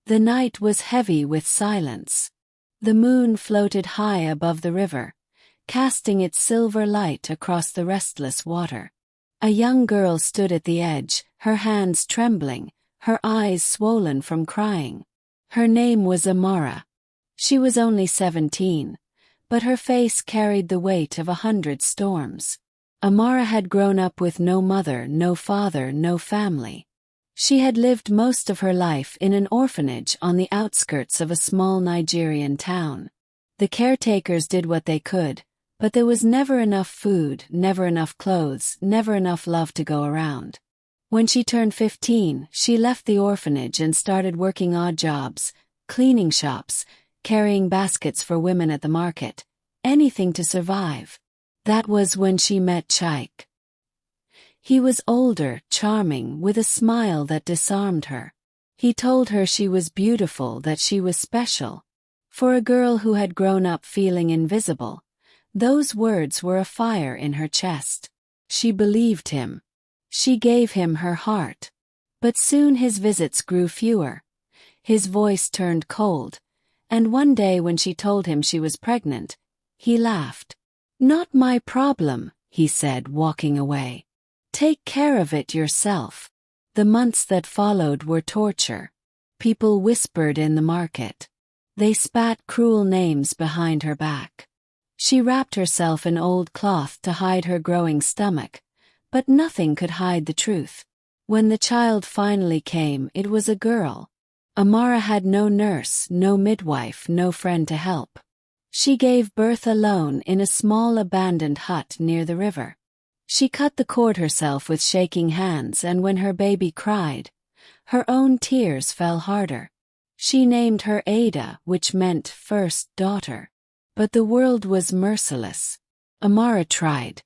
The night was heavy with silence. The moon floated high above the river, casting its silver light across the restless water. A young girl stood at the edge, her hands trembling, her eyes swollen from crying. Her name was Amara. She was only 17, but her face carried the weight of 100 storms. Amara had grown up with no mother, no father, no family. She had lived most of her life in an orphanage on the outskirts of a small Nigerian town. The caretakers did what they could, but there was never enough food, never enough clothes, never enough love to go around. When she turned 15, she left the orphanage and started working odd jobs, cleaning shops, carrying baskets for women at the market, anything to survive. That was when she met Chike. He was older, charming, with a smile that disarmed her. He told her she was beautiful, that she was special. For a girl who had grown up feeling invisible, those words were a fire in her chest. She believed him. She gave him her heart. But soon his visits grew fewer. His voice turned cold, and one day when she told him she was pregnant, he laughed. "Not my problem," he said, walking away. "Take care of it yourself." The months that followed were torture. People whispered in the market. They spat cruel names behind her back. She wrapped herself in old cloth to hide her growing stomach, but nothing could hide the truth. When the child finally came, it was a girl. Amara had no nurse, no midwife, no friend to help. She gave birth alone in a small abandoned hut near the river. She cut the cord herself with shaking hands, and when her baby cried, her own tears fell harder. She named her Ada, which meant first daughter. But the world was merciless. Amara tried.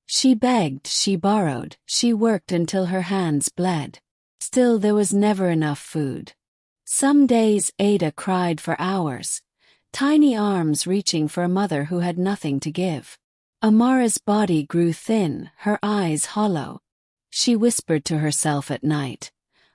She begged, she borrowed, she worked until her hands bled. Still there was never enough food. Some days Ada cried for hours, tiny arms reaching for a mother who had nothing to give. Amara's body grew thin, her eyes hollow. She whispered to herself at night,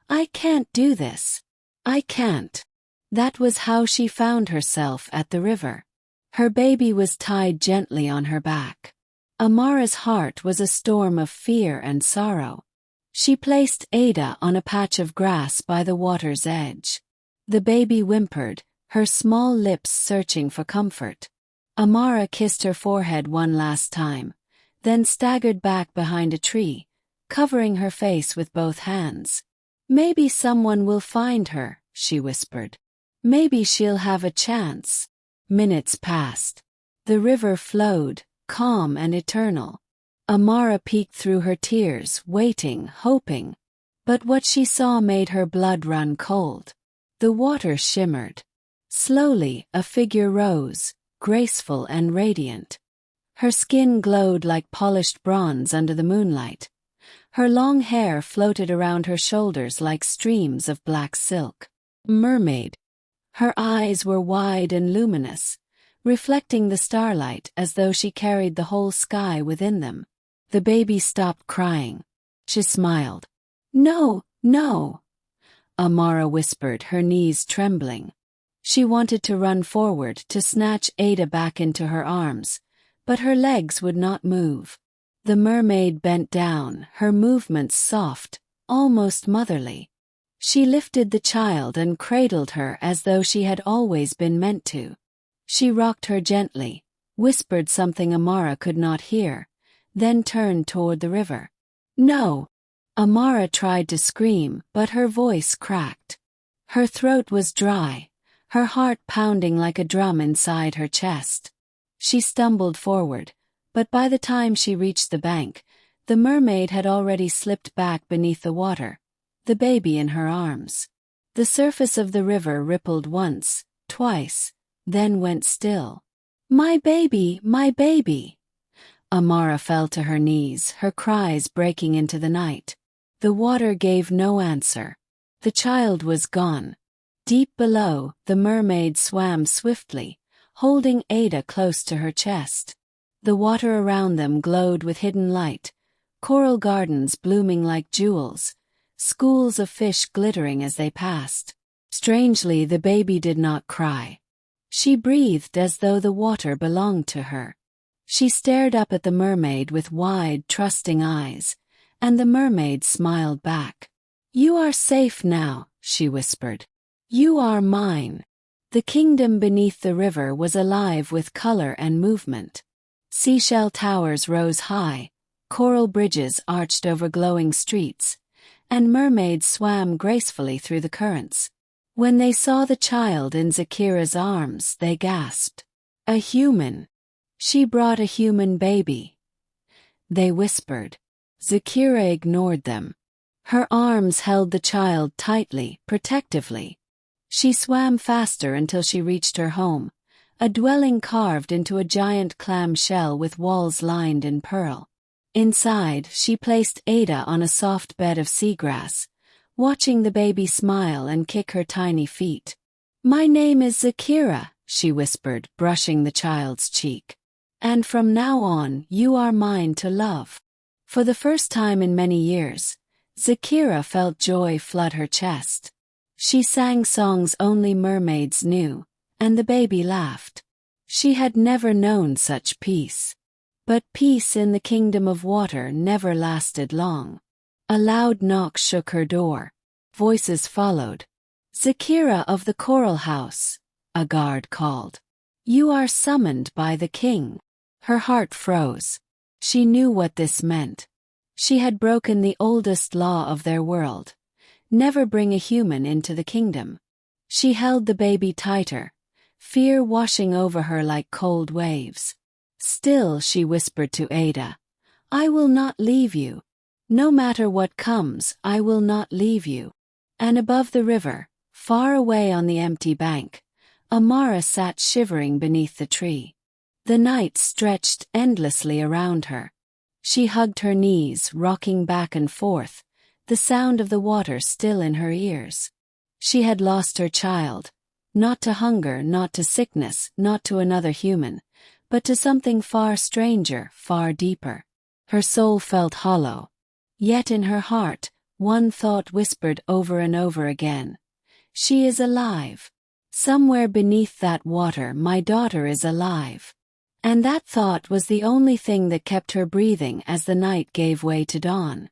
"I can't do this. I can't." That was how she found herself at the river. Her baby was tied gently on her back. Amara's heart was a storm of fear and sorrow. She placed Ada on a patch of grass by the water's edge. The baby whimpered, her small lips searching for comfort. Amara kissed her forehead one last time, then staggered back behind a tree, covering her face with both hands. "Maybe someone will find her," she whispered. "Maybe she'll have a chance." Minutes passed. The river flowed, calm and eternal. Amara peeked through her tears, waiting, hoping. But what she saw made her blood run cold. The water shimmered. Slowly, a figure rose, graceful and radiant. Her skin glowed like polished bronze under the moonlight. Her long hair floated around her shoulders like streams of black silk. Mermaid. Her eyes were wide and luminous, reflecting the starlight as though she carried the whole sky within them. The baby stopped crying. She smiled. "No, no," Amara whispered, her knees trembling. She wanted to run forward to snatch Ada back into her arms, but her legs would not move. The mermaid bent down, her movements soft, almost motherly. She lifted the child and cradled her as though she had always been meant to. She rocked her gently, whispered something Amara could not hear, then turned toward the river. "No!" Amara tried to scream, but her voice cracked. Her throat was dry, her heart pounding like a drum inside her chest. She stumbled forward, but by the time she reached the bank, the mermaid had already slipped back beneath the water, the baby in her arms. The surface of the river rippled once, twice, then went still. "My baby, my baby!" Amara fell to her knees, her cries breaking into the night. The water gave no answer. The child was gone. Deep below, the mermaid swam swiftly, holding Ada close to her chest. The water around them glowed with hidden light, coral gardens blooming like jewels, schools of fish glittering as they passed. Strangely, the baby did not cry. She breathed as though the water belonged to her. She stared up at the mermaid with wide, trusting eyes, and the mermaid smiled back. "You are safe now," she whispered. "You are mine." The kingdom beneath the river was alive with color and movement. Seashell towers rose high, coral bridges arched over glowing streets, and mermaids swam gracefully through the currents. When they saw the child in Zakira's arms, they gasped. "A human! She brought a human baby," they whispered. Zakira ignored them. Her arms held the child tightly, protectively. She swam faster until she reached her home, a dwelling carved into a giant clam shell with walls lined in pearl. Inside, she placed Ada on a soft bed of seagrass, watching the baby smile and kick her tiny feet. "My name is Zakira," she whispered, brushing the child's cheek. "And from now on, you are mine to love." For the first time in many years, Zakira felt joy flood her chest. She sang songs only mermaids knew, and the baby laughed. She had never known such peace. But peace in the kingdom of water never lasted long. A loud knock shook her door. Voices followed. "Zakira of the Coral House," a guard called. "You are summoned by the king." Her heart froze. She knew what this meant. She had broken the oldest law of their world. Never bring a human into the kingdom. She held the baby tighter, fear washing over her like cold waves. Still, she whispered to Ada, "I will not leave you. No matter what comes, I will not leave you." And above the river, far away on the empty bank, Amara sat shivering beneath the tree. The night stretched endlessly around her. She hugged her knees, rocking back and forth, the sound of the water still in her ears. She had lost her child, not to hunger, not to sickness, not to another human, but to something far stranger, far deeper. Her soul felt hollow. Yet in her heart, one thought whispered over and over again. "She is alive. Somewhere beneath that water, my daughter is alive." And that thought was the only thing that kept her breathing as the night gave way to dawn.